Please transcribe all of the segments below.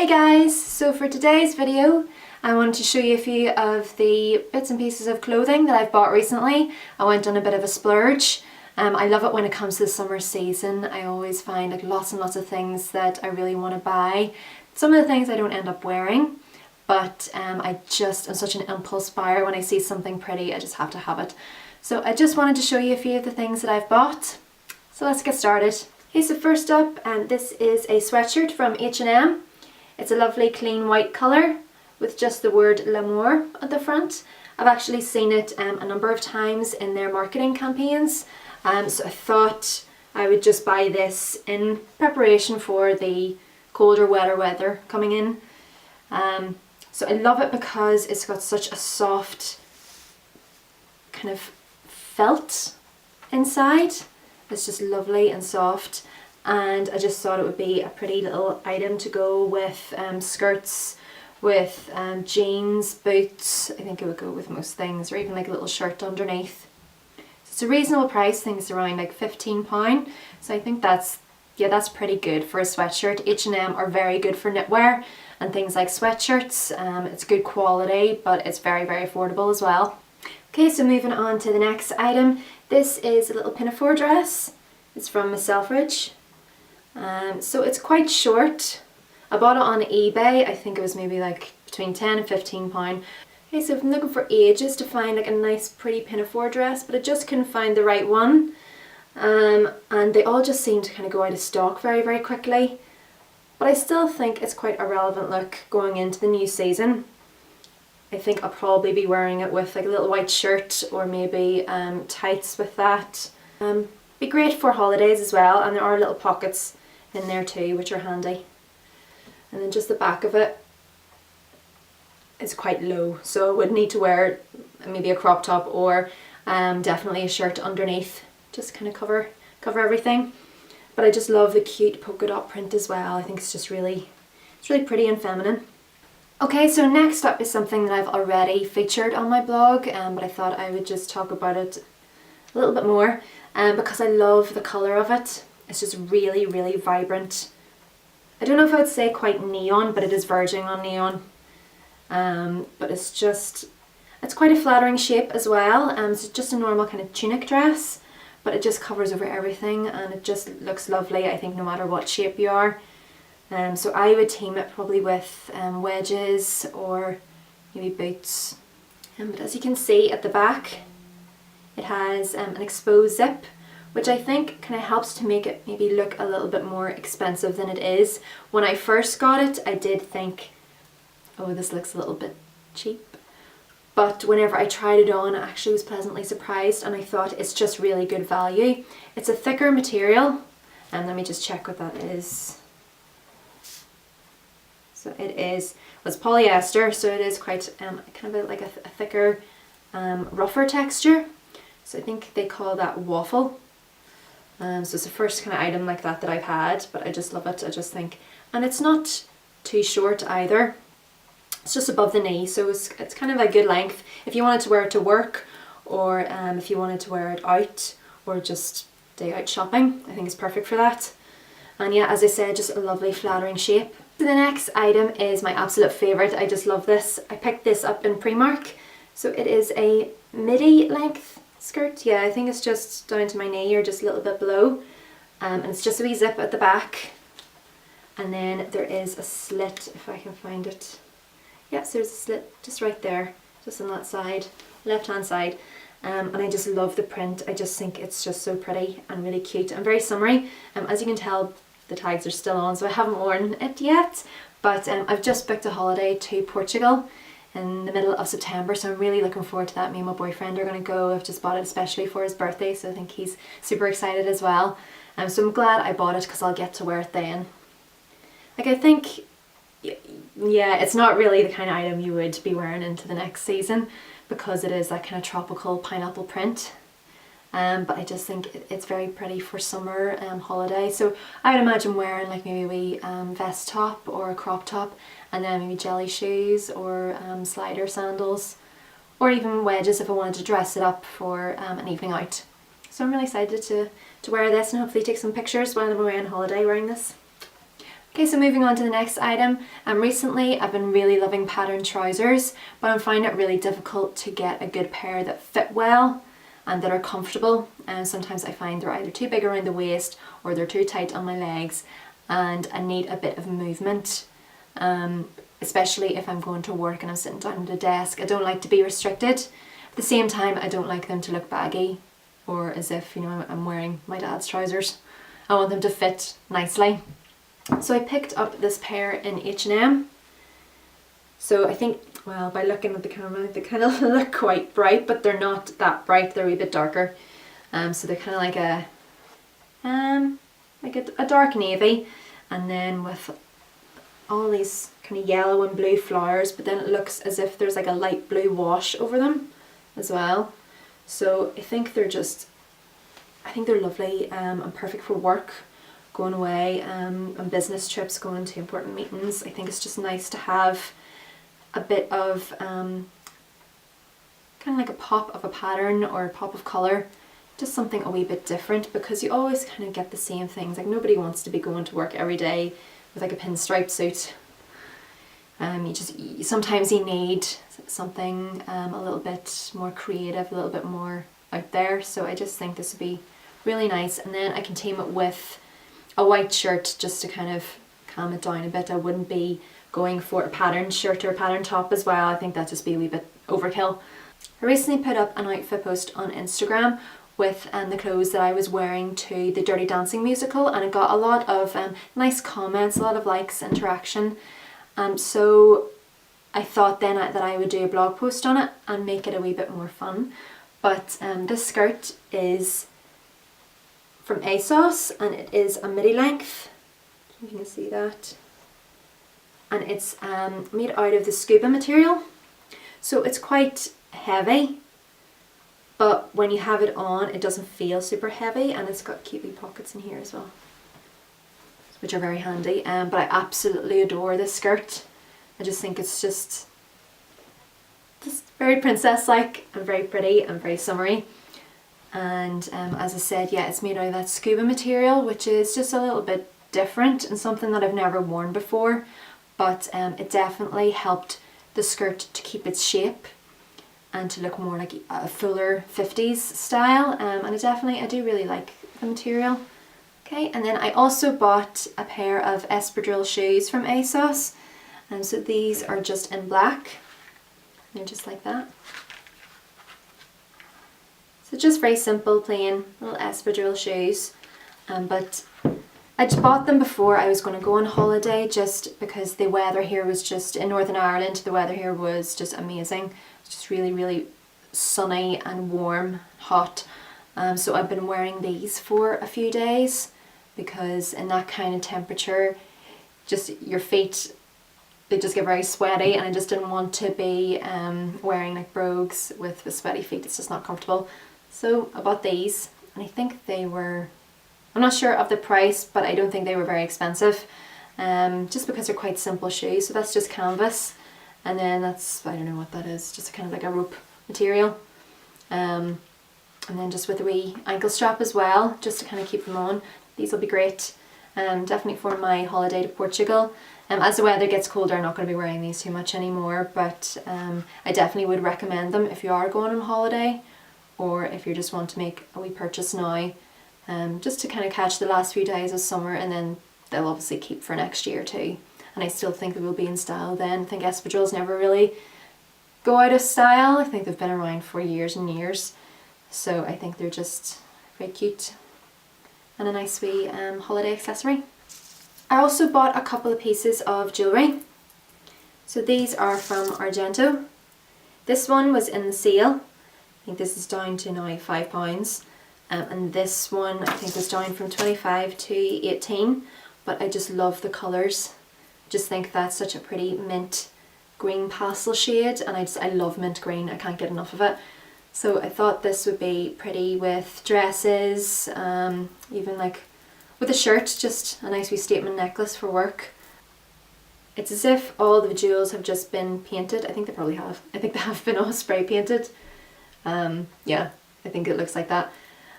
Hey guys! So for today's video I wanted to show you a few of the bits and pieces of clothing that I've bought recently. I went on a bit of a splurge. I love it when it comes to the summer season. I always find like lots and lots of things that I really want to buy. Some of the things I don't end up wearing, but I just am such an impulse buyer. When I see something pretty I just have to have it. So I just wanted to show you a few of the things that I've bought. So let's get started. Okay, so first up, this is a sweatshirt from H&M. It's a lovely clean white colour with just the word L'amour at the front. I've actually seen it a number of times in their marketing campaigns, so I thought I would just buy this in preparation for the colder, wetter weather coming in. So I love it because it's got such a soft kind of felt inside. It's just lovely and soft, and I just thought it would be a pretty little item to go with skirts, with jeans, boots. I think it would go with most things, or even like a little shirt underneath. It's a reasonable price. I think it's around like £15, so I think that's pretty good for a sweatshirt. H&M are very good for knitwear and things like sweatshirts. It's good quality, but it's very, very affordable as well. Okay, so moving on to the next item. This is a little pinafore dress. It's from Miss Selfridge. So it's quite short. I bought it on eBay. I think it was maybe like between £10 and £15. Okay, so I've been looking for ages to find like a nice pretty pinafore dress, but I just couldn't find the right one. And they all just seem to kind of go out of stock very, very quickly. But I still think it's quite a relevant look going into the new season. I think I'll probably be wearing it with like a little white shirt or maybe tights with that. Be great for holidays as well, and there are little pockets in there too which are handy. And then just the back of it is quite low, so I would need to wear maybe a crop top or definitely a shirt underneath, just kind of cover everything. But I just love the cute polka dot print as well. I think it's really pretty and feminine. Okay, so next up is something that I've already featured on my blog, but I thought I would just talk about it a little bit more because I love the colour of it. It's just really, really vibrant. I don't know if I would say quite neon, but it is verging on neon. But it's quite a flattering shape as well. It's just a normal kind of tunic dress, but it just covers over everything and it just looks lovely, I think, no matter what shape you are. So I would team it probably with wedges or maybe boots. But as you can see at the back, it has an exposed zip, which I think kind of helps to make it maybe look a little bit more expensive than it is. When I first got it, I did think, oh, this looks a little bit cheap. But whenever I tried it on, I actually was pleasantly surprised, and I thought it's just really good value. It's a thicker material, and let me just check what that is. So it is, well, it's polyester, so it is quite kind of like a thicker, rougher texture. So I think they call that waffle. So it's the first kind of item like that I've had, but I just love it. I just think, and it's not too short either. It's just above the knee, so it's kind of a good length if you wanted to wear it to work, or if you wanted to wear it out or just day out shopping. I think it's perfect for that. And yeah, as I said, just a lovely flattering shape. So the next item is my absolute favourite. I just love this. I picked this up in Primark. So it is a midi length skirt. Yeah, I think it's just down to my knee or just a little bit below. And it's just a wee zip at the back. And then there is a slit, if I can find it. Yes, there's a slit just right there, just on that side, left hand side. And I just love the print. I just think it's just so pretty and really cute and very summery. As you can tell, the tags are still on, so I haven't worn it yet, but I've just booked a holiday to Portugal in the middle of September, so I'm really looking forward to that. Me and my boyfriend are going to go. I've just bought it especially for his birthday, so I think he's super excited as well. So I'm glad I bought it because I'll get to wear it then. Like, I think, yeah, it's not really the kind of item you would be wearing into the next season because it is that kind of tropical pineapple print. But I just think it's very pretty for summer holiday. So I would imagine wearing like maybe a wee vest top or a crop top, and then maybe jelly shoes or slider sandals, or even wedges if I wanted to dress it up for an evening out. So I'm really excited to wear this and hopefully take some pictures while I'm away on holiday wearing this. Okay, so moving on to the next item. Recently I've been really loving patterned trousers, but I'm finding it really difficult to get a good pair that fit well and that are comfortable. And sometimes I find they're either too big around the waist or they're too tight on my legs, and I need a bit of movement, especially if I'm going to work and I'm sitting down at a desk. I don't like to be restricted. At the same time, I don't like them to look baggy or as if, you know, I'm wearing my dad's trousers. I want them to fit nicely. So I picked up this pair in H&M. So I think, well, by looking at the camera, they kind of look quite bright, but they're not that bright. They're a wee bit darker. So they're kind of like a dark navy, and then with all these kind of yellow and blue flowers, but then it looks as if there's like a light blue wash over them as well. So I think they're lovely and perfect for work, going away on business trips, going to important meetings. I think it's just nice to have a bit of kind of like a pop of a pattern or a pop of colour, just something a wee bit different, because you always kind of get the same things. Like, nobody wants to be going to work every day with like a pinstripe suit. Sometimes you need something a little bit more creative, a little bit more out there. So I just think this would be really nice. And then I can team it with a white shirt just to kind of calm it down a bit. I wouldn't be going for a patterned shirt or a patterned top as well. I think that'd just be a wee bit overkill. I recently put up an outfit post on Instagram with the clothes that I was wearing to the Dirty Dancing musical, and it got a lot of nice comments, a lot of likes, interaction. So I thought then that I would do a blog post on it and make it a wee bit more fun. But this skirt is from ASOS, and it is a midi length. You can see that. And it's made out of the scuba material. So it's quite heavy, but when you have it on, it doesn't feel super heavy, and it's got cute wee pockets in here as well, which are very handy. But I absolutely adore this skirt. I just think it's just very princess-like and very pretty and very summery. And as I said, yeah, it's made out of that scuba material, which is just a little bit different and something that I've never worn before. But it definitely helped the skirt to keep its shape and to look more like a fuller 50s style. And I do really like the material. Okay, and then I also bought a pair of Espadrille shoes from ASOS. And so these are just in black. They're just like that. So just very simple, plain little Espadrille shoes. But I just bought them before I was going to go on holiday, just because the weather here was just, in Northern Ireland, the weather here was just amazing. It's just really, really sunny and warm, hot. So I've been wearing these for a few days, because in that kind of temperature, just your feet, they just get very sweaty, and I just didn't want to be wearing like brogues with sweaty feet. It's just not comfortable. So I bought these, and I think they were, I'm not sure of the price, but I don't think they were very expensive, just because they're quite simple shoes. So that's just canvas, and then that's, I don't know what that is, just kind of like a rope material, and then just with a wee ankle strap as well, just to kind of keep them on. These will be great, definitely for my holiday to Portugal. As the weather gets colder, I'm not going to be wearing these too much anymore, but I definitely would recommend them if you are going on holiday, or if you just want to make a wee purchase now, just to kind of catch the last few days of summer, and then they'll obviously keep for next year too. And I still think they will be in style then. I think Espadrilles never really go out of style. I think they've been around for years and years. So I think they're just very cute and a nice wee holiday accessory. I also bought a couple of pieces of jewellery. So these are from Argento. This one was in the sale. I think this is down to now £5. And this one I think was down from 25 to 18. But I just love the colours. I just think that's such a pretty mint green pastel shade, and I love mint green. I can't get enough of it. So I thought this would be pretty with dresses, even like with a shirt, just a nice wee statement necklace for work. It's as if all the jewels have just been painted. I think they probably have. I think they have been all spray painted. Yeah, I think it looks like that.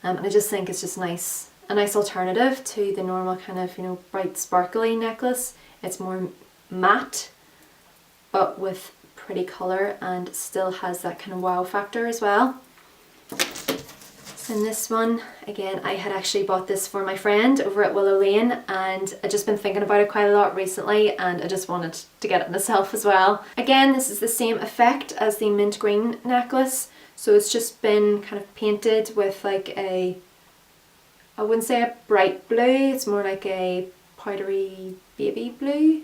And I just think it's just nice a nice alternative to the normal kind of, you know, bright sparkly necklace. It's more matte but with pretty colour and still has that kind of wow factor as well. So in this one, again, I had actually bought this for my friend over at Willow Lane, and I've just been thinking about it quite a lot recently, and I just wanted to get it myself as well. Again, this is the same effect as the mint green necklace, so it's just been kind of painted with like a, I wouldn't say a bright blue, it's more like a powdery baby blue,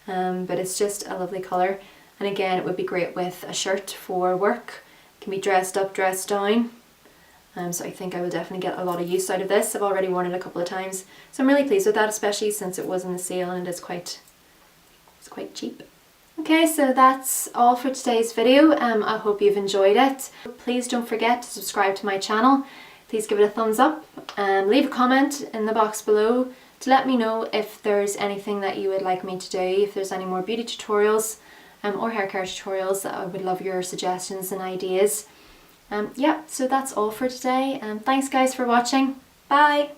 but it's just a lovely colour. And again, it would be great with a shirt for work. It can be dressed up, dressed down. So I think I will definitely get a lot of use out of this. I've already worn it a couple of times, so I'm really pleased with that, especially since it was in the sale and it's quite cheap. Okay, so that's all for today's video. I hope you've enjoyed it. Please don't forget to subscribe to my channel. Please give it a thumbs up and leave a comment in the box below to let me know if there's anything that you would like me to do, if there's any more beauty tutorials or hair care tutorials. I would love your suggestions and ideas. Yeah, so that's all for today. Thanks guys for watching. Bye!